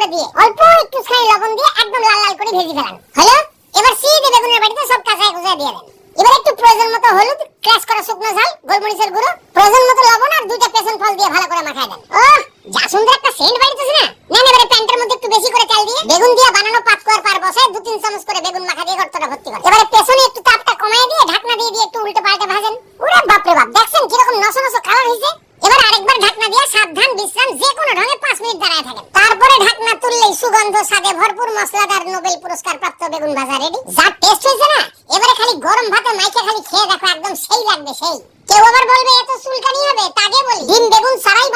করে দিয়ে অল্প একটু খানি লবণ দিয়ে একদম লাল লাল করে ভেজে ফেলান। হলো? এবার সিধে বেগুনের বাটিতে সব কাঁচা কুচা দিয়ে দেন। এবার একটু প্রয়োজন মতো হলুদ, ক্রাশ করা শুকনো ঝাল, গোলমরিচের গুঁড়ো, প্রয়োজন মতো লবণ আর দুইটা পেছন ফল দিয়ে ভালো করে মাখায় দেন। ওহ, যা সুন্দর একটা সেন্ট বাইতেছে না। নেন এবারে প্যান্টের মধ্যে একটু বেশি করে তেল দিয়ে বেগুন দিয়ে বানানো পাতকোয়ার পার বসায় 2-3 চামচ করে বেগুন মাখা দিয়ে গর্তটা ভর্তি করেন। এবারে পেছনে একটু তাপটা কমায় দিয়ে ঢাকনা দিয়ে একটু উল্টে পাল্টে ভাজেন। ওরে বাপ রে বাপ, দেখছেন কিরকম নসো নসো কালার হইছে। এবার আরেকবার ঢাকনা দিয়ে সাবধান বিশ্রাম যে কোনো ঢঙে 5 মিনিট দাঁড়ায় থাকেন। তারপরে ঢাকনা তুললেই সুগন্ধ স্বাদে ভরপুর মশলাদার নোবেল পুরস্কার প্রাপ্ত বেগুন ভাজা রেডি। যা টেস্ট হয়েছে না, এবারে খালি গরম ভাতে মাইকে খালি খেয়ে দেখো, একদম সেই লাগবে সেই। কেউ আবার বলবে এত চুলকানি হবে, তাকে বলি ডিম বেগুন ছাড়াই